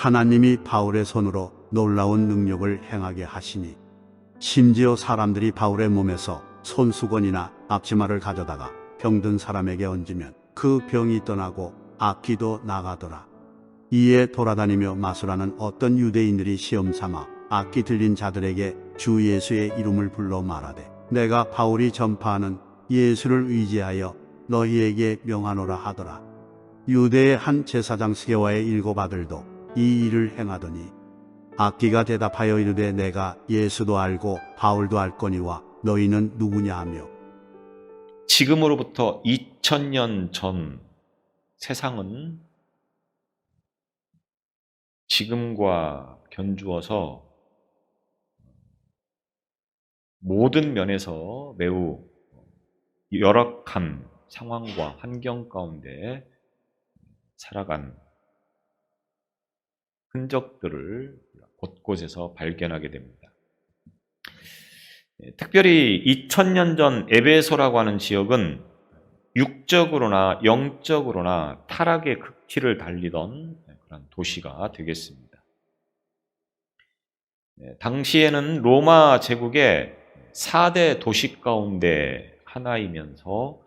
하나님이 바울의 손으로 놀라운 능력을 행하게 하시니 심지어 사람들이 바울의 몸에서 손수건이나 앞치마를 가져다가 병든 사람에게 얹으면 그 병이 떠나고 악귀도 나가더라. 이에 돌아다니며 마술하는 어떤 유대인들이 시험 삼아 악귀 들린 자들에게 주 예수의 이름을 불러 말하되 내가 바울이 전파하는 예수를 의지하여 너희에게 명하노라 하더라. 유대의 한 제사장 스게와의 7 아들도 이 일을 행하더니 악귀가 대답하여 이르되 내가 예수도 알고 바울도 알거니와 너희는 누구냐 하며. 지금으로부터 2000년 전 세상은 지금과 견주어서 모든 면에서 매우 열악한 상황과 환경 가운데 살아간 흔적들을 곳곳에서 발견하게 됩니다. 특별히 2000년 전 에베소라고 하는 지역은 육적으로나 영적으로나 타락의 극치를 달리던 그런 도시가 되겠습니다. 당시에는 로마 제국의 4대 도시 가운데 하나이면서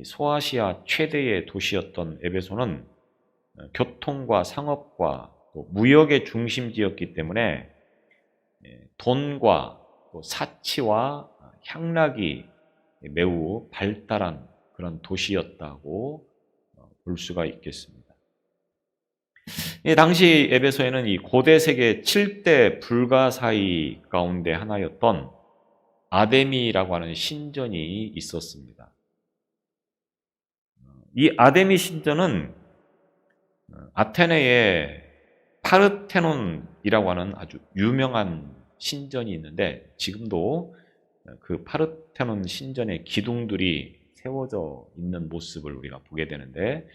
소아시아 최대의 도시였던 에베소는 교통과 상업과 또 무역의 중심지였기 때문에 돈과 또 사치와 향락이 매우 발달한 그런 도시였다고 볼 수가 있겠습니다. 당시 에베소에는 이 고대 세계 7대 불가사의 가운데 하나였던 아데미라고 하는 신전이 있었습니다. 이 아데미 신전은 아테네의 파르테논이라고 하는 아주 유명한 신전이 있는데 지금도 그 파르테논 신전의 기둥들이 세워져 있는 모습을 우리가 보게 되는데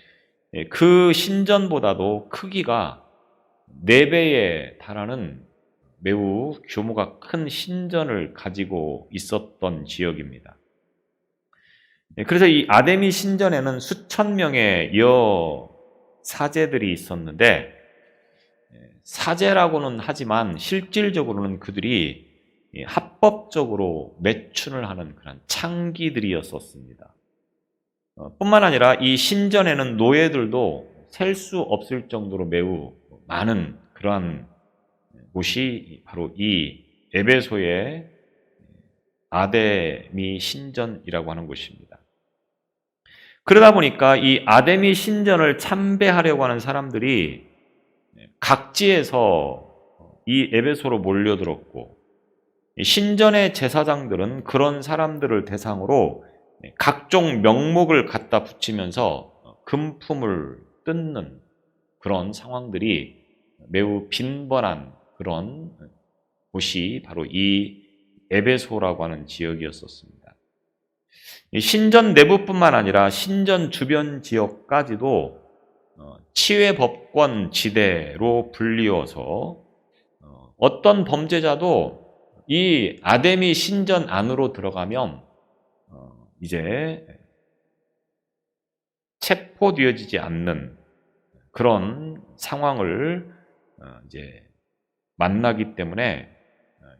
그 신전보다도 크기가 4배에 달하는 매우 규모가 큰 신전을 가지고 있었던 지역입니다. 그래서 이 아데미 신전에는 수천 명의 여 사제들이 있었는데 사제라고는 하지만 실질적으로는 그들이 합법적으로 매춘을 하는 그런 창기들이었었습니다. 뿐만 아니라 이 신전에는 노예들도 셀 수 없을 정도로 매우 많은 그러한 곳이 바로 이 에베소의 아데미 신전이라고 하는 곳입니다. 그러다 보니까 이 아데미 신전을 참배하려고 하는 사람들이 각지에서 이 에베소로 몰려들었고 신전의 제사장들은 그런 사람들을 대상으로 각종 명목을 갖다 붙이면서 금품을 뜯는 그런 상황들이 매우 빈번한 그런 곳이 바로 이 에베소라고 하는 지역이었었습니다. 신전 내부뿐만 아니라 신전 주변 지역까지도 치외법권 지대로 불리워서 어떤 범죄자도 이 아데미 신전 안으로 들어가면 이제 체포되어지지 않는 그런 상황을 이제 만나기 때문에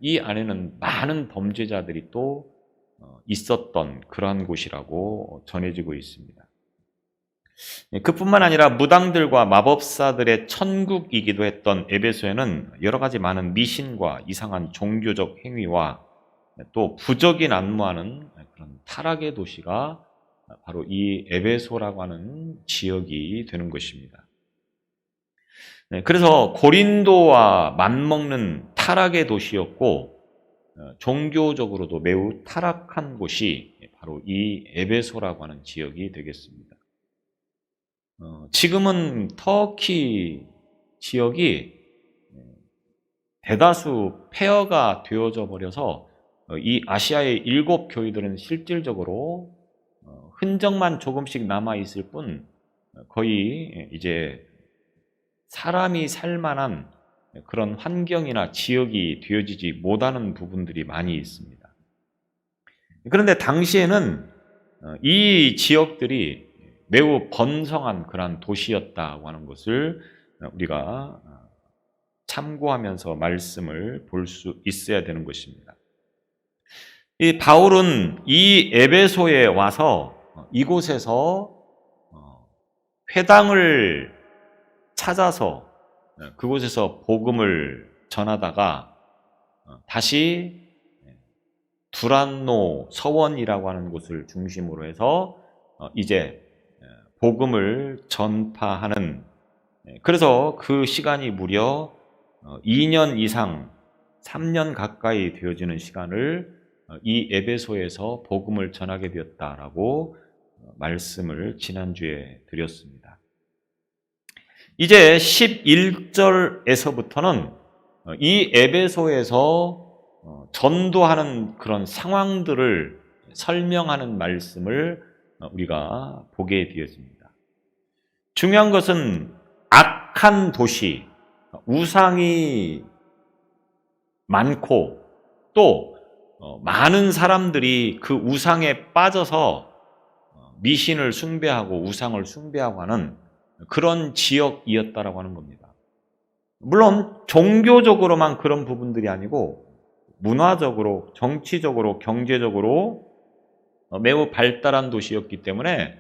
이 안에는 많은 범죄자들이 또 있었던 그러한 곳이라고 전해지고 있습니다. 그뿐만 아니라 무당들과 마법사들의 천국이기도 했던 에베소에는 여러 가지 많은 미신과 이상한 종교적 행위와 또 부적이 난무하는 그런 타락의 도시가 바로 이 에베소라고 하는 지역이 되는 것입니다. 그래서 고린도와 맞먹는 타락의 도시였고 종교적으로도 매우 타락한 곳이 바로 이 에베소라고 하는 지역이 되겠습니다. 지금은 터키 지역이 대다수 폐허가 되어져 버려서 이 아시아의 7 교회들은 실질적으로 흔적만 조금씩 남아 있을 뿐 거의 이제 사람이 살 만한 그런 환경이나 지역이 되어지지 못하는 부분들이 많이 있습니다. 그런데 당시에는 이 지역들이 매우 번성한 그런 도시였다고 하는 것을 우리가 참고하면서 말씀을 볼 수 있어야 되는 것입니다. 이 바울은 이 에베소에 와서 이곳에서 회당을 찾아서 그곳에서 복음을 전하다가 다시 두란노 서원이라고 하는 곳을 중심으로 해서 이제 복음을 전파하는, 그래서 그 시간이 무려 2년 이상 3년 가까이 되어지는 시간을 이 에베소에서 복음을 전하게 되었다라고 말씀을 지난주에 드렸습니다. 이제 11절에서부터는 이 에베소에서 전도하는 그런 상황들을 설명하는 말씀을 우리가 보게 되었습니다. 중요한 것은 악한 도시, 우상이 많고 또 많은 사람들이 그 우상에 빠져서 미신을 숭배하고 우상을 숭배하고 하는 그런 지역이었다라고 하는 겁니다. 물론 종교적으로만 그런 부분들이 아니고 문화적으로, 정치적으로, 경제적으로 매우 발달한 도시였기 때문에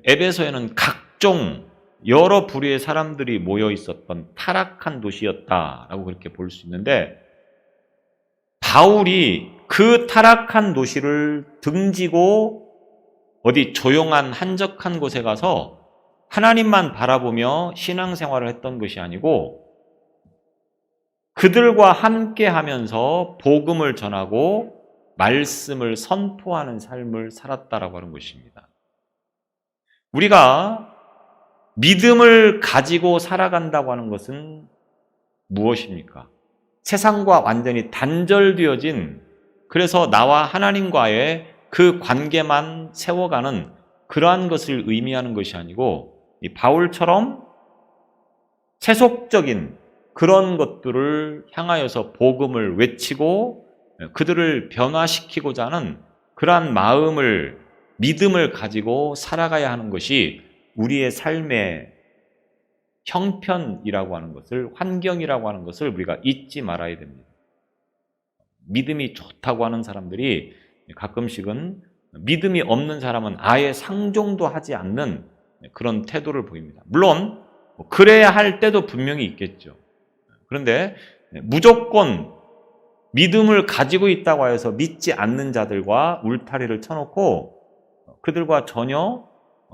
에베소에는 각종 여러 부류의 사람들이 모여 있었던 타락한 도시였다라고 그렇게 볼 수 있는데, 바울이 그 타락한 도시를 등지고 어디 조용한 한적한 곳에 가서 하나님만 바라보며 신앙생활을 했던 것이 아니고 그들과 함께 하면서 복음을 전하고 말씀을 선포하는 삶을 살았다라고 하는 것입니다. 우리가 믿음을 가지고 살아간다고 하는 것은 무엇입니까? 세상과 완전히 단절되어진, 그래서 나와 하나님과의 그 관계만 세워가는 그러한 것을 의미하는 것이 아니고, 이 바울처럼 세속적인 그런 것들을 향하여서 복음을 외치고 그들을 변화시키고자 하는 그러한 마음을, 믿음을 가지고 살아가야 하는 것이 우리의 삶의 형편이라고 하는 것을, 환경이라고 하는 것을 우리가 잊지 말아야 됩니다. 믿음이 좋다고 하는 사람들이 가끔씩은 믿음이 없는 사람은 아예 상종도 하지 않는 그런 태도를 보입니다. 물론 그래야 할 때도 분명히 있겠죠. 그런데 무조건 믿음을 가지고 있다고 해서 믿지 않는 자들과 울타리를 쳐놓고 그들과 전혀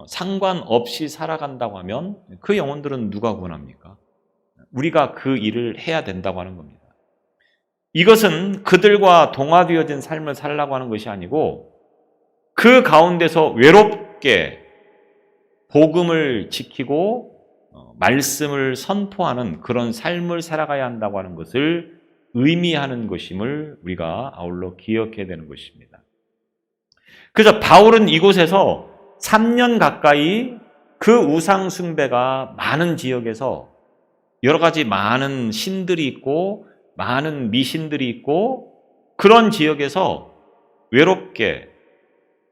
상관없이 살아간다고 하면 그 영혼들은 누가 구원합니까? 우리가 그 일을 해야 된다고 하는 겁니다. 이것은 그들과 동화되어진 삶을 살라고 하는 것이 아니고 그 가운데서 외롭게 복음을 지키고 말씀을 선포하는 그런 삶을 살아가야 한다고 하는 것을 의미하는 것임을 우리가 아울러 기억해야 되는 것입니다. 그래서 바울은 이곳에서 3년 가까이 그 우상 숭배가 많은 지역에서 여러 가지 많은 신들이 있고 많은 미신들이 있고 그런 지역에서 외롭게,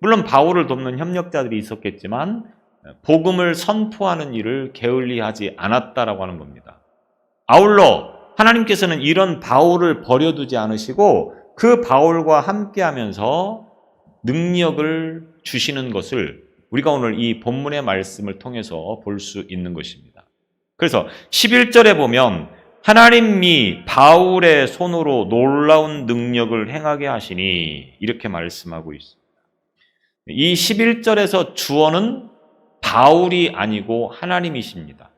물론 바울을 돕는 협력자들이 있었겠지만 복음을 선포하는 일을 게을리하지 않았다라고 하는 겁니다. 아울러 하나님께서는 이런 바울을 버려두지 않으시고 그 바울과 함께하면서 능력을 주시는 것을 우리가 오늘 이 본문의 말씀을 통해서 볼 수 있는 것입니다. 그래서 11절에 보면 하나님이 바울의 손으로 놀라운 능력을 행하게 하시니 이렇게 말씀하고 있습니다. 이 11절에서 주어는 바울이 아니고 하나님이십니다.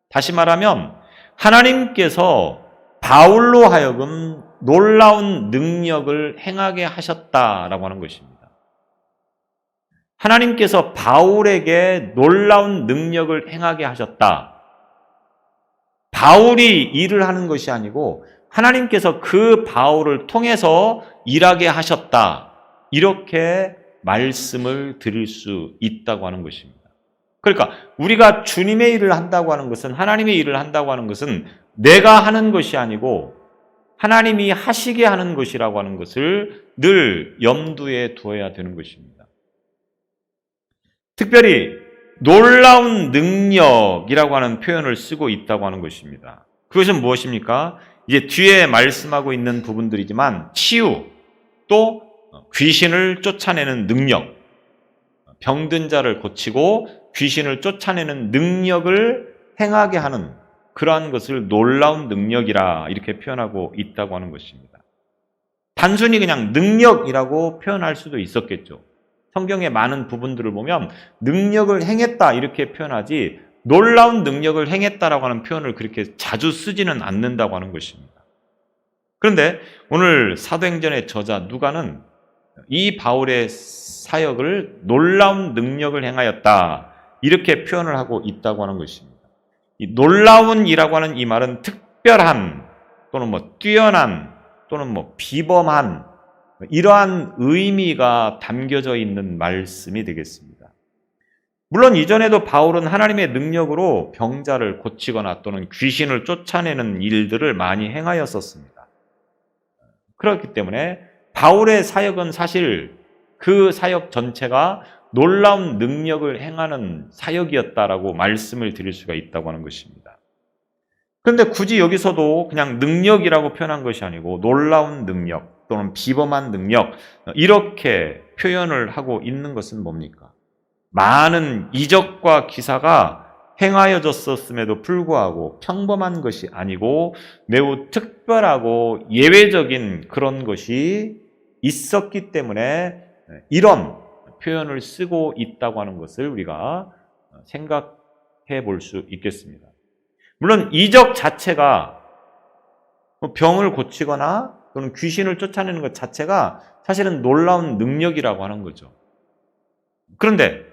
다시 말하면 하나님께서 바울로 하여금 놀라운 능력을 행하게 하셨다라고 하는 것입니다. 하나님께서 바울에게 놀라운 능력을 행하게 하셨다. 바울이 일을 하는 것이 아니고 하나님께서 그 바울을 통해서 일하게 하셨다. 이렇게 말씀을 드릴 수 있다고 하는 것입니다. 그러니까 우리가 주님의 일을 한다고 하는 것은, 하나님의 일을 한다고 하는 것은 내가 하는 것이 아니고 하나님이 하시게 하는 것이라고 하는 것을 늘 염두에 두어야 되는 것입니다. 특별히 놀라운 능력이라고 하는 표현을 쓰고 있다고 하는 것입니다. 그것은 무엇입니까? 이제 뒤에 말씀하고 있는 부분들이지만 치유, 또 귀신을 쫓아내는 능력, 병든 자를 고치고 귀신을 쫓아내는 능력을 행하게 하는 그러한 것을 놀라운 능력이라 이렇게 표현하고 있다고 하는 것입니다. 단순히 그냥 능력이라고 표현할 수도 있었겠죠. 성경의 많은 부분들을 보면 능력을 행했다 이렇게 표현하지 놀라운 능력을 행했다라고 하는 표현을 그렇게 자주 쓰지는 않는다고 하는 것입니다. 그런데 오늘 사도행전의 저자 누가는 이 바울의 사역을 놀라운 능력을 행하였다 이렇게 표현을 하고 있다고 하는 것입니다. 이 놀라운이라고 하는 이 말은 특별한 또는 뛰어난 또는 비범한 이러한 의미가 담겨져 있는 말씀이 되겠습니다. 물론 이전에도 바울은 하나님의 능력으로 병자를 고치거나 또는 귀신을 쫓아내는 일들을 많이 행하였었습니다. 그렇기 때문에 바울의 사역은 사실 그 사역 전체가 놀라운 능력을 행하는 사역이었다라고 말씀을 드릴 수가 있다고 하는 것입니다. 그런데 굳이 여기서도 그냥 능력이라고 표현한 것이 아니고 놀라운 능력 또는 비범한 능력 이렇게 표현을 하고 있는 것은 뭡니까? 많은 이적과 기사가 행하여졌었음에도 불구하고 평범한 것이 아니고 매우 특별하고 예외적인 그런 것이 있었기 때문에 이런 표현을 쓰고 있다고 하는 것을 우리가 생각해 볼 수 있겠습니다. 물론 이적 자체가 병을 고치거나 또는 귀신을 쫓아내는 것 자체가 사실은 놀라운 능력이라고 하는 거죠. 그런데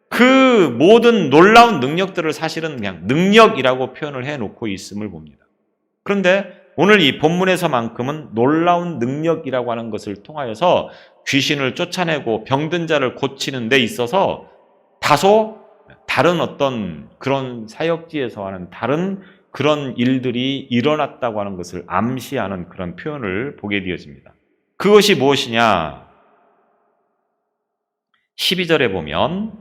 그 모든 놀라운 능력들을 사실은 그냥 능력이라고 표현을 해놓고 있음을 봅니다. 그런데 오늘 이 본문에서만큼은 놀라운 능력이라고 하는 것을 통하여서 귀신을 쫓아내고 병든 자를 고치는 데 있어서 다소 다른 어떤 그런 사역지에서와는 다른 그런 일들이 일어났다고 하는 것을 암시하는 그런 표현을 보게 되어집니다. 그것이 무엇이냐? 12절에 보면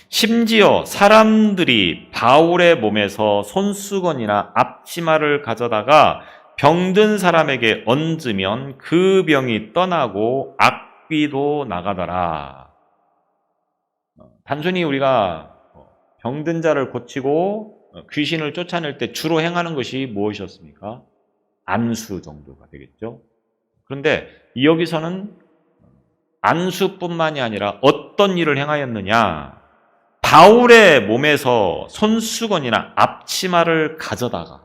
심지어 사람들이 바울의 몸에서 손수건이나 앞치마를 가져다가 병든 사람에게 얹으면 그 병이 떠나고 악귀도 나가더라. 단순히 우리가 병든 자를 고치고 귀신을 쫓아낼 때 주로 행하는 것이 무엇이었습니까? 안수 정도가 되겠죠. 그런데 여기서는 안수뿐만이 아니라 어떤 일을 행하였느냐? 바울의 몸에서 손수건이나 앞치마를 가져다가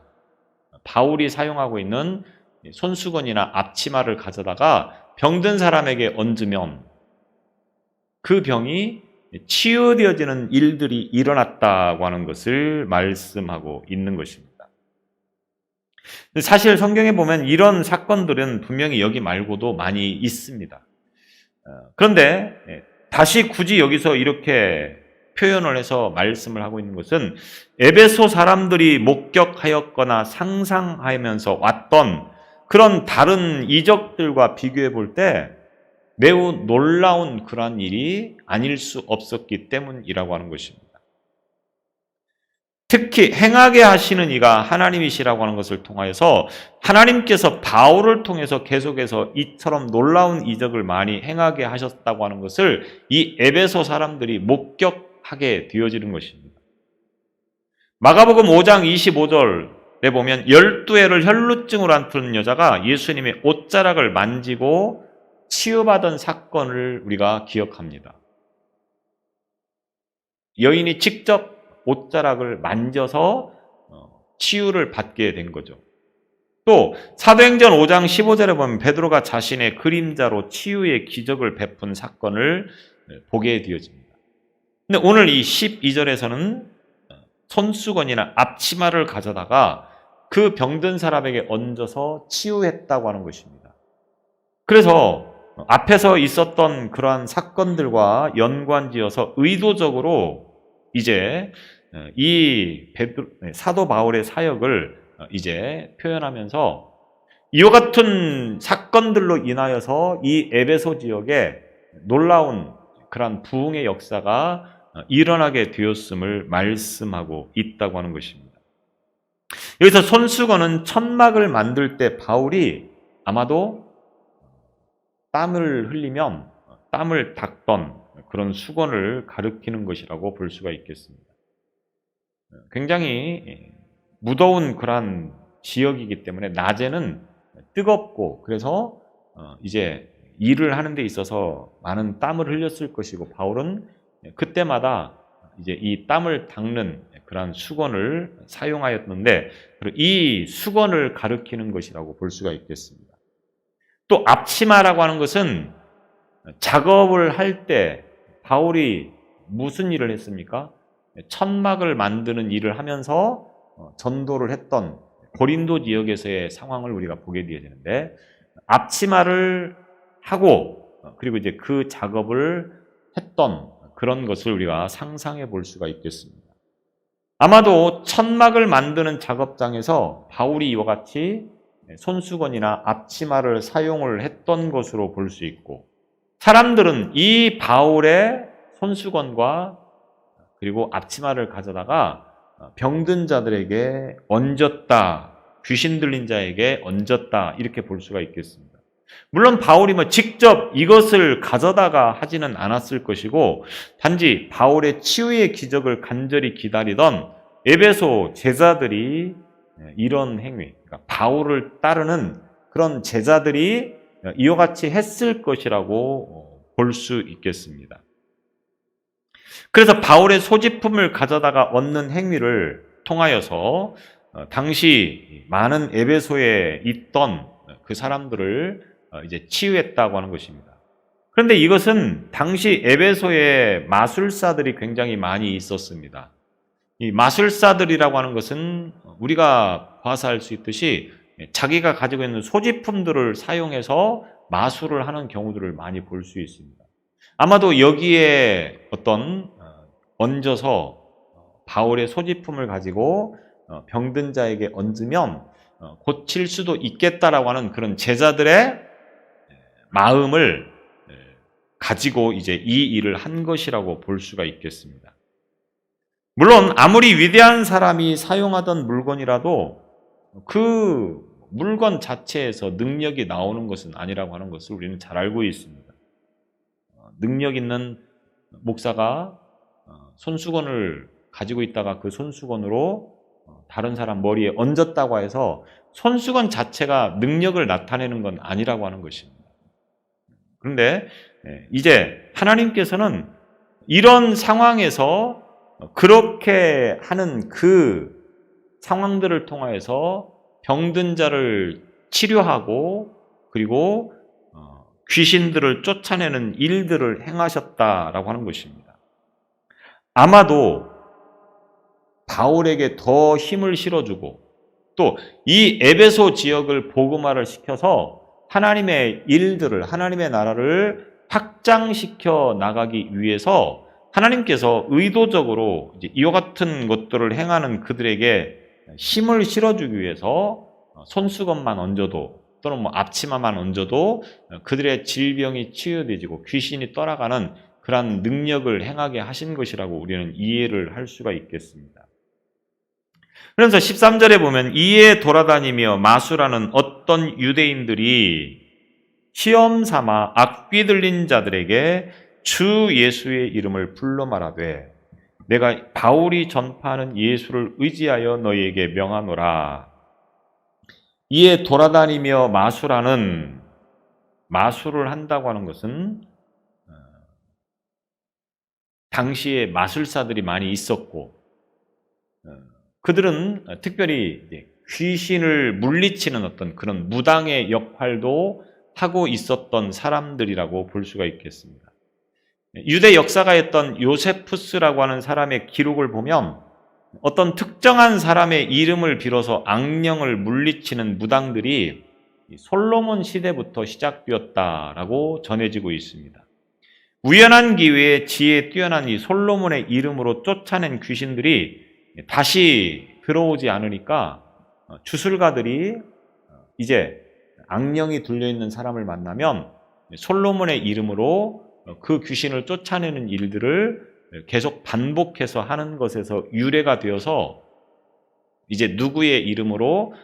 바울이 사용하고 있는 손수건이나 앞치마를 가져다가 병든 사람에게 얹으면 그 병이 치유되어지는 일들이 일어났다고 하는 것을 말씀하고 있는 것입니다. 사실 성경에 보면 이런 사건들은 분명히 여기 말고도 많이 있습니다. 그런데 다시 굳이 여기서 이렇게 표현을 해서 말씀을 하고 있는 것은 에베소 사람들이 목격하였거나 상상하면서 왔던 그런 다른 이적들과 비교해 볼 때 매우 놀라운 그러한 일이 아닐 수 없었기 때문이라고 하는 것입니다. 특히 행하게 하시는 이가 하나님이시라고 하는 것을 통하여서 하나님께서 바울을 통해서 계속해서 이처럼 놀라운 이적을 많이 행하게 하셨다고 하는 것을 이 에베소 사람들이 목격하게 되어지는 것입니다. 마가복음 5장 25절에 보면 12해를 혈루증으로 앓던 여자가 예수님의 옷자락을 만지고 치유받은 사건을 우리가 기억합니다. 여인이 직접 옷자락을 만져서 치유를 받게 된 거죠. 또 사도행전 5장 15절에 보면 베드로가 자신의 그림자로 치유의 기적을 베푼 사건을 보게 되어집니다. 근데 오늘 이 12절에서는 손수건이나 앞치마를 가져다가 그 병든 사람에게 얹어서 치유했다고 하는 것입니다. 그래서 앞에서 있었던 그러한 사건들과 연관지어서 의도적으로 이제 이 사도 바울의 사역을 이제 표현하면서 이와 같은 사건들로 인하여서 이 에베소 지역에 놀라운 그러한 부흥의 역사가 일어나게 되었음을 말씀하고 있다고 하는 것입니다. 여기서 손수건은 천막을 만들 때 바울이 아마도 땀을 흘리면 땀을 닦던 그런 수건을 가리키는 것이라고 볼 수가 있겠습니다. 굉장히 무더운 그러한 지역이기 때문에 낮에는 뜨겁고 그래서 이제 일을 하는 데 있어서 많은 땀을 흘렸을 것이고 바울은 그때마다 이제 이 땀을 닦는 그러한 수건을 사용하였는데 이 수건을 가리키는 것이라고 볼 수가 있겠습니다. 또 앞치마라고 하는 것은 작업을 할 때 바울이 무슨 일을 했습니까? 천막을 만드는 일을 하면서 전도를 했던 고린도 지역에서의 상황을 우리가 보게 되는데 앞치마를 하고 그리고 이제 그 작업을 했던 그런 것을 우리가 상상해 볼 수가 있겠습니다. 아마도 천막을 만드는 작업장에서 바울이 이와 같이 손수건이나 앞치마를 사용을 했던 것으로 볼 수 있고 사람들은 이 바울의 손수건과 그리고 앞치마를 가져다가 병든 자들에게 얹었다, 귀신 들린 자에게 얹었다 이렇게 볼 수가 있겠습니다. 물론 바울이 직접 이것을 가져다가 하지는 않았을 것이고 단지 바울의 치유의 기적을 간절히 기다리던 에베소 제자들이 이런 행위, 그러니까 바울을 따르는 그런 제자들이 이와 같이 했을 것이라고 볼 수 있겠습니다. 그래서 바울의 소지품을 가져다가 얻는 행위를 통하여서 당시 많은 에베소에 있던 그 사람들을 이제 치유했다고 하는 것입니다. 그런데 이것은 당시 에베소에 마술사들이 굉장히 많이 있었습니다. 이 마술사들이라고 하는 것은 우리가 봐서 알 수 있듯이 자기가 가지고 있는 소지품들을 사용해서 마술을 하는 경우들을 많이 볼 수 있습니다. 아마도 여기에 어떤 얹어서 바울의 소지품을 가지고 병든 자에게 얹으면 고칠 수도 있겠다라고 하는 그런 제자들의 마음을 가지고 이제 이 일을 한 것이라고 볼 수가 있겠습니다. 물론 아무리 위대한 사람이 사용하던 물건이라도 그 물건 자체에서 능력이 나오는 것은 아니라고 하는 것을 우리는 잘 알고 있습니다. 능력 있는 목사가 손수건을 가지고 있다가 그 손수건으로 다른 사람 머리에 얹었다고 해서 손수건 자체가 능력을 나타내는 건 아니라고 하는 것입니다. 그런데 이제 하나님께서는 이런 상황에서 그렇게 하는 그 상황들을 통하여서 병든 자를 치료하고 그리고 귀신들을 쫓아내는 일들을 행하셨다라고 하는 것입니다. 아마도 바울에게 더 힘을 실어주고 또 이 에베소 지역을 복음화를 시켜서 하나님의 일들을 하나님의 나라를 확장시켜 나가기 위해서 하나님께서 의도적으로 이와 같은 것들을 행하는 그들에게 힘을 실어주기 위해서 손수건만 얹어도 또는 앞치마만 얹어도 그들의 질병이 치유되지고 귀신이 떠나가는 그러한 능력을 행하게 하신 것이라고 우리는 이해를 할 수가 있겠습니다. 그래서 13절에 보면 이에 돌아다니며 마술하는 어떤 유대인들이 시험 삼아 악귀 들린 자들에게 주 예수의 이름을 불러 말하되 내가 바울이 전파하는 예수를 의지하여 너희에게 명하노라. 이에 돌아다니며 마술을 한다고 하는 것은 당시에 마술사들이 많이 있었고 그들은 특별히 귀신을 물리치는 어떤 그런 무당의 역할도 하고 있었던 사람들이라고 볼 수가 있겠습니다. 유대 역사가였던 요세푸스라고 하는 사람의 기록을 보면 어떤 특정한 사람의 이름을 빌어서 악령을 물리치는 무당들이 솔로몬 시대부터 시작되었다라고 전해지고 있습니다. 우연한 기회에 지혜에 뛰어난 이 솔로몬의 이름으로 쫓아낸 귀신들이 다시 들어오지 않으니까 주술가들이 이제 악령이 들려있는 사람을 만나면 솔로몬의 이름으로 그 귀신을 쫓아내는 일들을 계속 반복해서 하는 것에서 유래가 되어서 이제 누구의 이름으로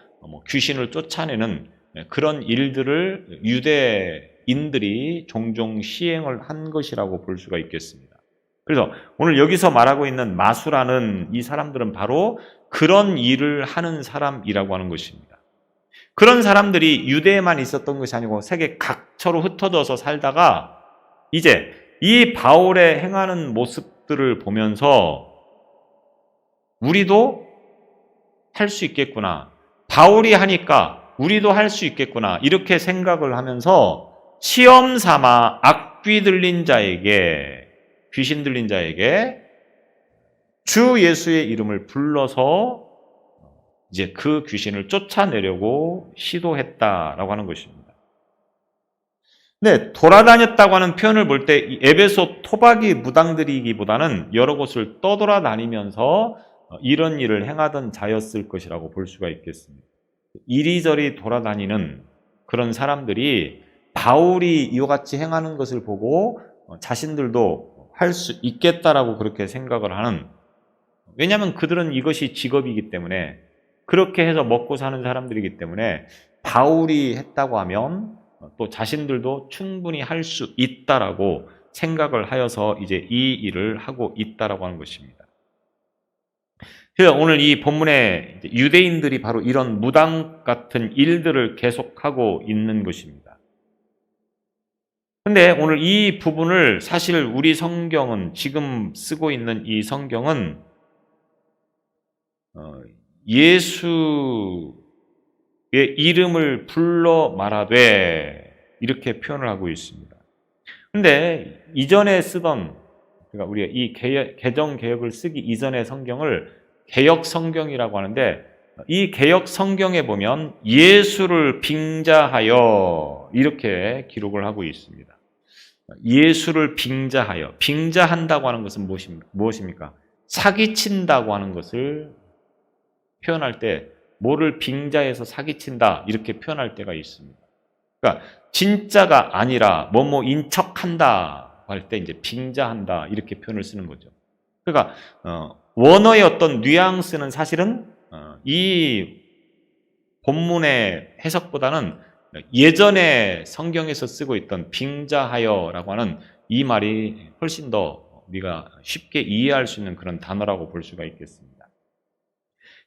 귀신을 쫓아내는 그런 일들을 유대인들이 종종 시행을 한 것이라고 볼 수가 있겠습니다. 그래서 오늘 여기서 말하고 있는 마수라는 이 사람들은 바로 그런 일을 하는 사람이라고 하는 것입니다. 그런 사람들이 유대에만 있었던 것이 아니고 세계 각처로 흩어져서 살다가 이제 이 바울의 행하는 모습들을 보면서 우리도 할 수 있겠구나. 바울이 하니까 우리도 할 수 있겠구나. 이렇게 생각을 하면서 시험 삼아 악귀 들린 자에게, 귀신 들린 자에게 주 예수의 이름을 불러서 이제 그 귀신을 쫓아내려고 시도했다라고 하는 것입니다. 네, 돌아다녔다고 하는 표현을 볼 때 에베소 토박이 무당들이기보다는 여러 곳을 떠돌아다니면서 이런 일을 행하던 자였을 것이라고 볼 수가 있겠습니다. 이리저리 돌아다니는 그런 사람들이 바울이 이와 같이 행하는 것을 보고 자신들도 할 수 있겠다라고 그렇게 생각을 하는, 왜냐하면 그들은 이것이 직업이기 때문에, 그렇게 해서 먹고 사는 사람들이기 때문에 바울이 했다고 하면 또 자신들도 충분히 할 수 있다라고 생각을 하여서 이제 이 일을 하고 있다라고 하는 것입니다. 그래서 오늘 이 본문에 유대인들이 바로 이런 무당 같은 일들을 계속하고 있는 것입니다. 근데 오늘 이 부분을 사실 우리 성경은, 지금 쓰고 있는 이 성경은 예수의 이름을 불러 말하되 이렇게 표현을 하고 있습니다. 근데 이전에 쓰던, 그러니까 우리가 이 개정 개혁을 쓰기 이전의 성경을 개역 성경이라고 하는데, 이 개역 성경에 보면 예수를 빙자하여 이렇게 기록을 하고 있습니다. 예수를 빙자하여, 빙자한다고 하는 것은 무엇입니까? 사기친다고 하는 것을 표현할 때, 뭐를 빙자해서 사기친다 이렇게 표현할 때가 있습니다. 그러니까 진짜가 아니라 뭐뭐인 척한다 할 때 이제 빙자한다 이렇게 표현을 쓰는 거죠. 그러니까 원어의 어떤 뉘앙스는 사실은 이 본문의 해석보다는 예전에 성경에서 쓰고 있던 빙자하여라고 하는 이 말이 훨씬 더 우리가 쉽게 이해할 수 있는 그런 단어라고 볼 수가 있겠습니다.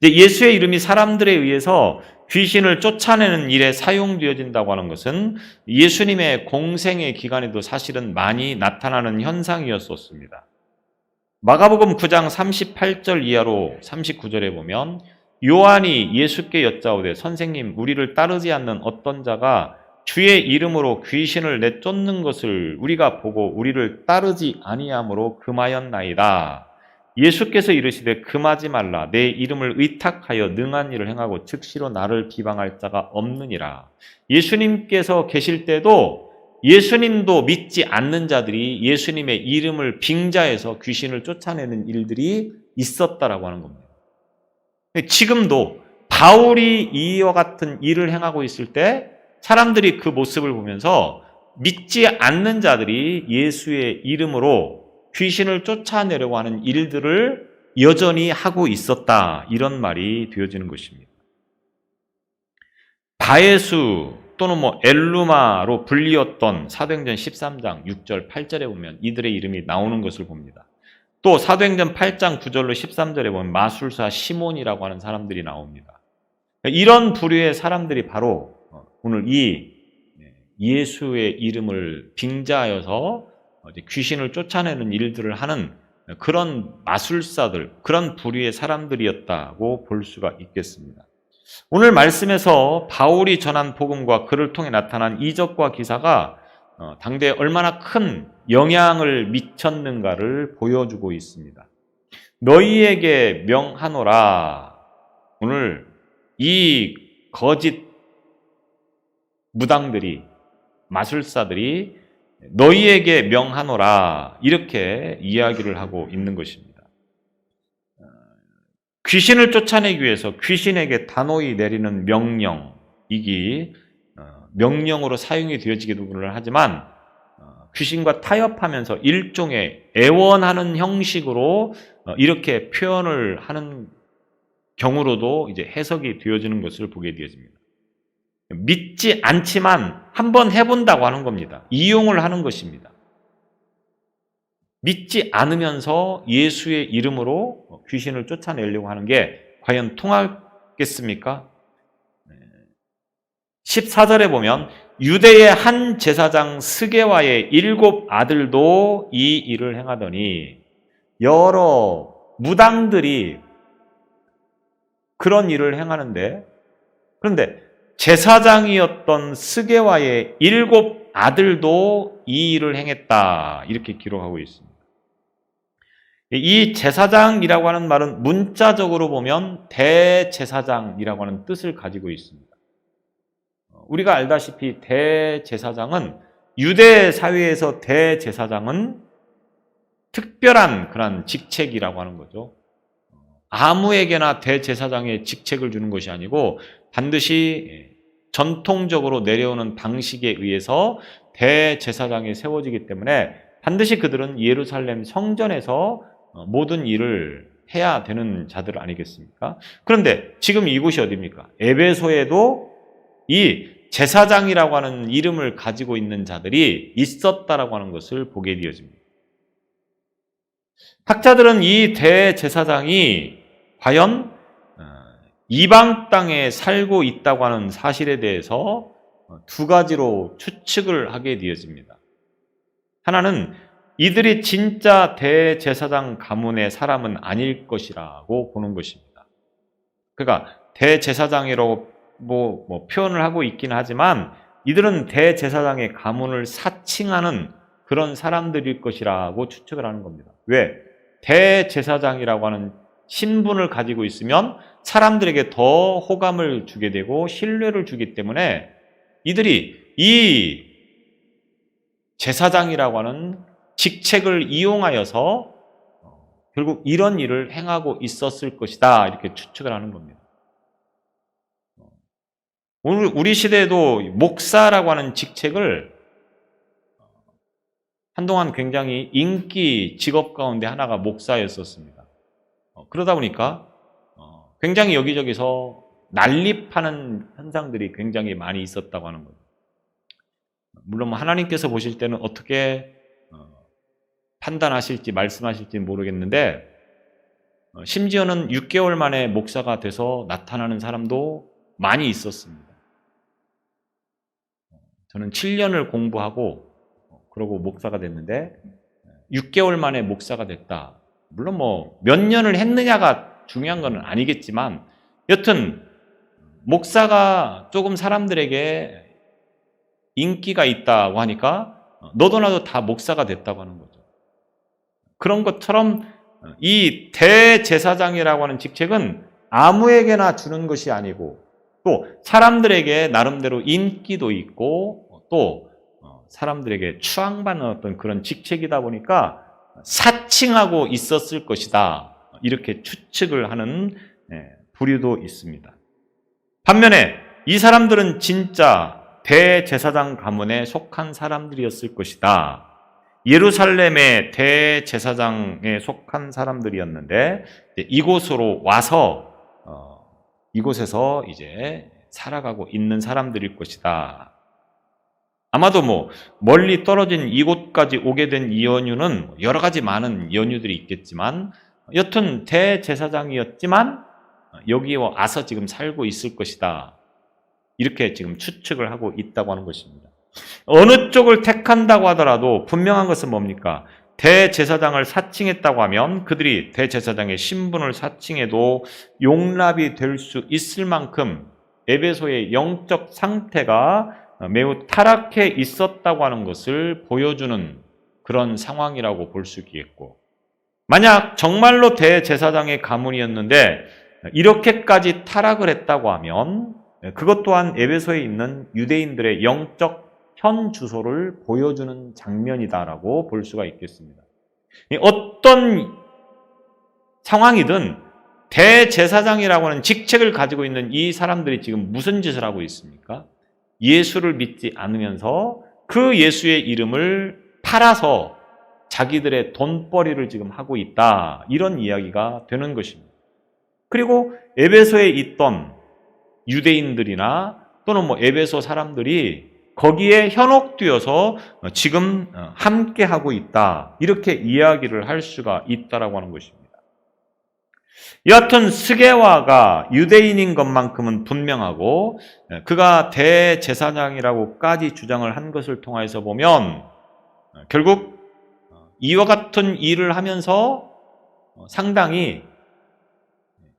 예수의 이름이 사람들에 의해서 귀신을 쫓아내는 일에 사용되어진다고 하는 것은 예수님의 공생의 기간에도 사실은 많이 나타나는 현상이었었습니다. 마가복음 9장 38절 이하로 39절에 보면 요한이 예수께 여짜오되 선생님, 우리를 따르지 않는 어떤 자가 주의 이름으로 귀신을 내쫓는 것을 우리가 보고 우리를 따르지 아니함으로 금하였나이다. 예수께서 이르시되 금하지 말라. 내 이름을 의탁하여 능한 일을 행하고 즉시로 나를 비방할 자가 없느니라. 예수님께서 계실 때도 예수님도 믿지 않는 자들이 예수님의 이름을 빙자해서 귀신을 쫓아내는 일들이 있었다라고 하는 겁니다. 지금도 바울이 이와 같은 일을 행하고 있을 때 사람들이 그 모습을 보면서 믿지 않는 자들이 예수의 이름으로 귀신을 쫓아내려고 하는 일들을 여전히 하고 있었다, 이런 말이 되어지는 것입니다. 바에수 또는 엘루마로 불리었던 사도행전 13장 6절 8절에 보면 이들의 이름이 나오는 것을 봅니다. 또 사도행전 8장 9절로 13절에 보면 마술사 시몬이라고 하는 사람들이 나옵니다. 이런 부류의 사람들이 바로 오늘 이 예수의 이름을 빙자하여서 귀신을 쫓아내는 일들을 하는 그런 마술사들, 그런 부류의 사람들이었다고 볼 수가 있겠습니다. 오늘 말씀에서 바울이 전한 복음과 그를 통해 나타난 이적과 기사가 당대에 얼마나 큰 영향을 미쳤는가를 보여주고 있습니다. 너희에게 명하노라. 오늘 이 거짓 무당들이, 마술사들이 너희에게 명하노라 이렇게 이야기를 하고 있는 것입니다. 귀신을 쫓아내기 위해서 귀신에게 단호히 내리는 명령이기 명령으로 사용이 되어지기도 하지만 귀신과 타협하면서 일종의 애원하는 형식으로 이렇게 표현을 하는 경우로도 이제 해석이 되어지는 것을 보게 되어집니다. 믿지 않지만 한번 해본다고 하는 겁니다. 이용을 하는 것입니다. 믿지 않으면서 예수의 이름으로 귀신을 쫓아내려고 하는 게 과연 통하겠습니까? 14절에 보면 유대의 한 제사장 스게와의 7 아들도 이 일을 행하더니 여러 무당들이 그런 일을 행하는데, 그런데 제사장이었던 스게와의 7 아들도 이 일을 행했다, 이렇게 기록하고 있습니다. 이 제사장이라고 하는 말은 문자적으로 보면 대제사장이라고 하는 뜻을 가지고 있습니다. 우리가 알다시피 대제사장은, 유대 사회에서 대제사장은 특별한 그런 직책이라고 하는 거죠. 아무에게나 대제사장의 직책을 주는 것이 아니고 반드시 전통적으로 내려오는 방식에 의해서 대제사장이 세워지기 때문에 반드시 그들은 예루살렘 성전에서 모든 일을 해야 되는 자들 아니겠습니까? 그런데 지금 이곳이 어디입니까? 에베소에도 이 제사장이라고 하는 이름을 가지고 있는 자들이 있었다라고 하는 것을 보게 되어집니다. 학자들은 이 대제사장이 과연 이방 땅에 살고 있다고 하는 사실에 대해서 2가지로 추측을 하게 되어집니다. 하나는 이들이 진짜 대제사장 가문의 사람은 아닐 것이라고 보는 것입니다. 그러니까 대제사장이라고 표현을 하고 있긴 하지만 이들은 대제사장의 가문을 사칭하는 그런 사람들일 것이라고 추측을 하는 겁니다. 왜? 대제사장이라고 하는 신분을 가지고 있으면 사람들에게 더 호감을 주게 되고 신뢰를 주기 때문에 이들이 이 제사장이라고 하는 직책을 이용하여서 결국 이런 일을 행하고 있었을 것이다, 이렇게 추측을 하는 겁니다. 오늘 우리 시대에도 목사라고 하는 직책을 한동안 굉장히 인기 직업 가운데 하나가 목사였었습니다. 그러다 보니까 굉장히 여기저기서 난립하는 현상들이 굉장히 많이 있었다고 하는 거죠. 물론 하나님께서 보실 때는 어떻게 판단하실지 말씀하실지 모르겠는데, 심지어는 6개월 만에 목사가 돼서 나타나는 사람도 많이 있었습니다. 저는 7년을 공부하고 그러고 목사가 됐는데 6개월 만에 목사가 됐다. 물론 몇 년을 했느냐가 중요한 건 아니겠지만 여튼 목사가 조금 사람들에게 인기가 있다고 하니까 너도 나도 다 목사가 됐다고 하는 거죠. 그런 것처럼 이 대제사장이라고 하는 직책은 아무에게나 주는 것이 아니고 또 사람들에게 나름대로 인기도 있고 또 사람들에게 추앙받는 어떤 그런 직책이다 보니까 사칭하고 있었을 것이다, 이렇게 추측을 하는 부류도 있습니다. 반면에 이 사람들은 진짜 대제사장 가문에 속한 사람들이었을 것이다. 예루살렘의 대제사장에 속한 사람들이었는데 이곳으로 와서 이곳에서 이제 살아가고 있는 사람들일 것이다. 아마도 멀리 떨어진 이곳까지 오게 된 연유는 여러 가지 많은 연유들이 있겠지만 여튼 대제사장이었지만 여기에 와서 지금 살고 있을 것이다, 이렇게 지금 추측을 하고 있다고 하는 것입니다. 어느 쪽을 택한다고 하더라도 분명한 것은 뭡니까? 대제사장을 사칭했다고 하면 그들이 대제사장의 신분을 사칭해도 용납이 될 수 있을 만큼 에베소의 영적 상태가 매우 타락해 있었다고 하는 것을 보여주는 그런 상황이라고 볼 수 있겠고, 만약 정말로 대제사장의 가문이었는데 이렇게까지 타락을 했다고 하면 그것 또한 에베소에 있는 유대인들의 영적 현 주소를 보여주는 장면이다라고 볼 수가 있겠습니다. 어떤 상황이든 대제사장이라고 하는 직책을 가지고 있는 이 사람들이 지금 무슨 짓을 하고 있습니까? 예수를 믿지 않으면서 그 예수의 이름을 팔아서 자기들의 돈벌이를 지금 하고 있다, 이런 이야기가 되는 것입니다. 그리고 에베소에 있던 유대인들이나 또는 에베소 사람들이 거기에 현혹되어서 지금 함께 하고 있다. 이렇게 이야기를 할 수가 있다라고 하는 것입니다. 여하튼 스게와가 유대인인 것만큼은 분명하고 그가 대제사장이라고까지 주장을 한 것을 통해서 보면 결국 이와 같은 일을 하면서 상당히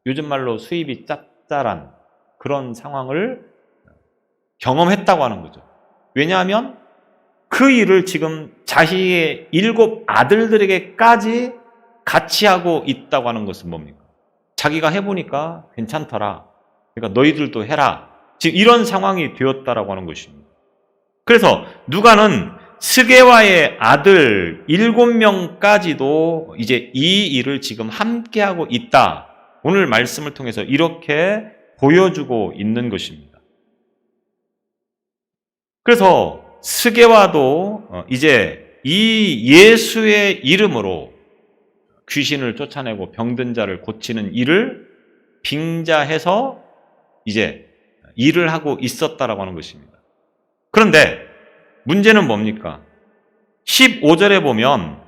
요즘 말로 수입이 짭짤한 그런 상황을 경험했다고 하는 거죠. 왜냐하면 그 일을 지금 자신의 7 아들들에게까지 같이 하고 있다고 하는 것은 뭡니까? 자기가 해보니까 괜찮더라. 그러니까 너희들도 해라. 지금 이런 상황이 되었다라고 하는 것입니다. 그래서 누가는 스게와의 아들 7명까지도 이제 이 일을 지금 함께하고 있다. 오늘 말씀을 통해서 이렇게 보여주고 있는 것입니다. 그래서 스게와도 이제 이 예수의 이름으로 귀신을 쫓아내고 병든 자를 고치는 일을 빙자해서 이제 일을 하고 있었다라고 하는 것입니다. 그런데 문제는 뭡니까? 15절에 보면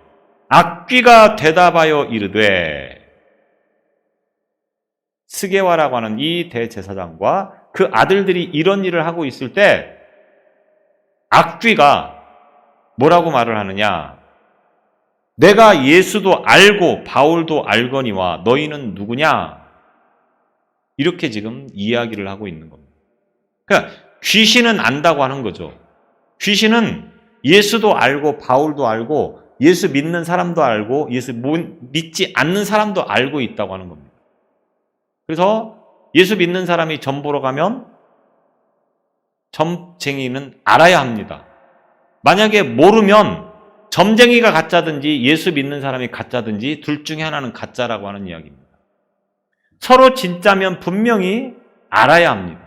악귀가 대답하여 이르되, 스게와라고 하는 이 대제사장과 그 아들들이 이런 일을 하고 있을 때 악귀가 뭐라고 말을 하느냐? 내가 예수도 알고 바울도 알거니와 너희는 누구냐? 이렇게 지금 이야기를 하고 있는 겁니다. 그러니까 귀신은 안다고 하는 거죠. 귀신은 예수도 알고 바울도 알고 예수 믿는 사람도 알고 예수 믿지 않는 사람도 알고 있다고 하는 겁니다. 그래서 예수 믿는 사람이 점 보러 가면 점쟁이는 알아야 합니다. 만약에 모르면 점쟁이가 가짜든지 예수 믿는 사람이 가짜든지 둘 중에 하나는 가짜라고 하는 이야기입니다. 서로 진짜면 분명히 알아야 합니다.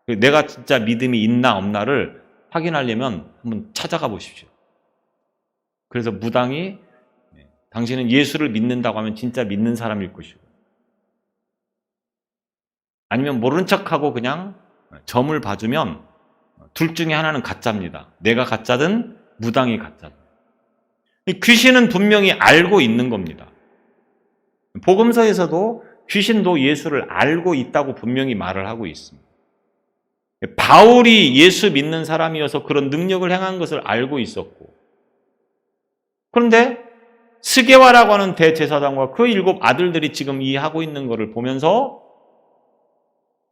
내가 진짜 믿음이 있나 없나를 확인하려면 한번 찾아가 보십시오. 그래서 무당이 당신은 예수를 믿는다고 하면 진짜 믿는 사람일 것이고, 아니면 모른 척하고 그냥 점을 봐주면 둘 중에 하나는 가짜입니다. 내가 가짜든 무당이 가짜든. 귀신은 분명히 알고 있는 겁니다. 복음서에서도 귀신도 예수를 알고 있다고 분명히 말을 하고 있습니다. 바울이 예수 믿는 사람이어서 그런 능력을 행한 것을 알고 있었고, 그런데 스게와라고 하는 대제사장과 그 7 아들들이 지금 이 하고 있는 것을 보면서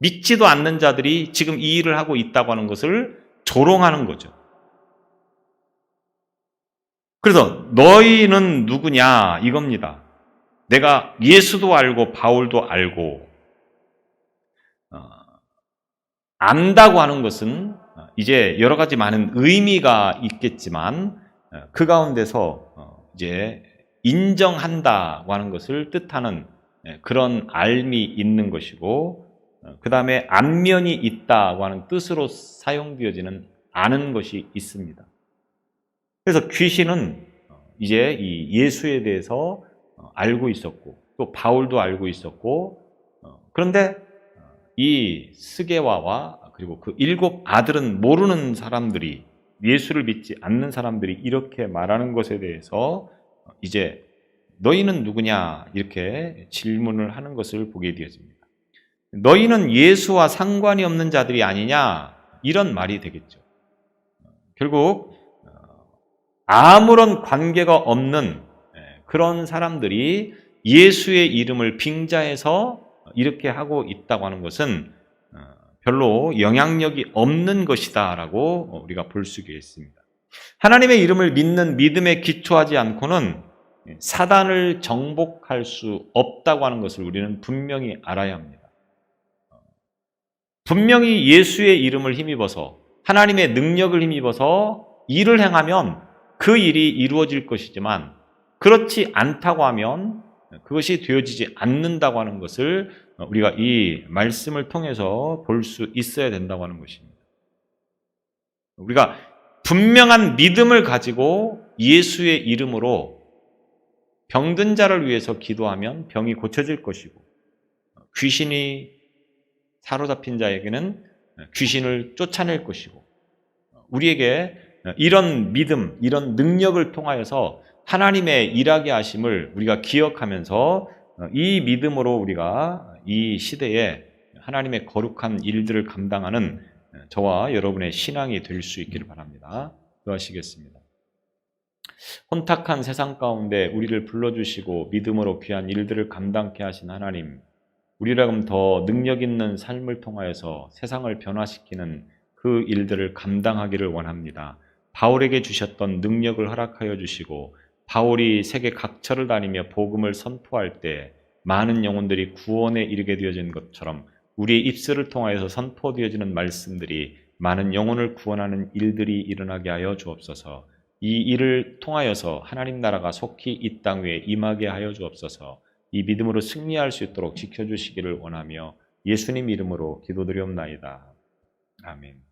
믿지도 않는 자들이 지금 이 일을 하고 있다고 하는 것을 조롱하는 거죠. 그래서 너희는 누구냐 이겁니다. 내가 예수도 알고 바울도 알고, 안다고 하는 것은 이제 여러 가지 많은 의미가 있겠지만 그 가운데서 이제 인정한다고 하는 것을 뜻하는 그런 알미 있는 것이고, 그 다음에 안면이 있다고 하는 뜻으로 사용되어지는 아는 것이 있습니다. 그래서 귀신은 이제 이 예수에 대해서 알고 있었고 또 바울도 알고 있었고, 그런데 이 스게와와 그리고 그 7 아들은 모르는 사람들이, 예수를 믿지 않는 사람들이 이렇게 말하는 것에 대해서 이제 너희는 누구냐 이렇게 질문을 하는 것을 보게 되어집니다. 너희는 예수와 상관이 없는 자들이 아니냐 이런 말이 되겠죠. 결국 아무런 관계가 없는 그런 사람들이 예수의 이름을 빙자해서 이렇게 하고 있다고 하는 것은 별로 영향력이 없는 것이다 라고 우리가 볼 수가 있습니다. 하나님의 이름을 믿는 믿음에 기초하지 않고는 사단을 정복할 수 없다고 하는 것을 우리는 분명히 알아야 합니다. 분명히 예수의 이름을 힘입어서 하나님의 능력을 힘입어서 일을 행하면 그 일이 이루어질 것이지만, 그렇지 않다고 하면 그것이 되어지지 않는다고 하는 것을 우리가 이 말씀을 통해서 볼 수 있어야 된다고 하는 것입니다. 우리가 분명한 믿음을 가지고 예수의 이름으로 병든 자를 위해서 기도하면 병이 고쳐질 것이고, 귀신이 사로잡힌 자에게는 귀신을 쫓아낼 것이고, 우리에게 이런 믿음, 이런 능력을 통하여서 하나님의 일하게 하심을 우리가 기억하면서 이 믿음으로 우리가 이 시대에 하나님의 거룩한 일들을 감당하는 저와 여러분의 신앙이 될 수 있기를 바랍니다. 기도하시겠습니다. 혼탁한 세상 가운데 우리를 불러주시고 믿음으로 귀한 일들을 감당케 하신 하나님, 우리라면 더 능력 있는 삶을 통하여서 세상을 변화시키는 그 일들을 감당하기를 원합니다. 바울에게 주셨던 능력을 허락하여 주시고, 바울이 세계 각처를 다니며 복음을 선포할 때 많은 영혼들이 구원에 이르게 되어진 것처럼 우리의 입술을 통하여서 선포되어지는 말씀들이 많은 영혼을 구원하는 일들이 일어나게 하여 주옵소서. 이 일을 통하여서 하나님 나라가 속히 이 땅 위에 임하게 하여 주옵소서. 이 믿음으로 승리할 수 있도록 지켜주시기를 원하며 예수님 이름으로 기도드리옵나이다. 아멘.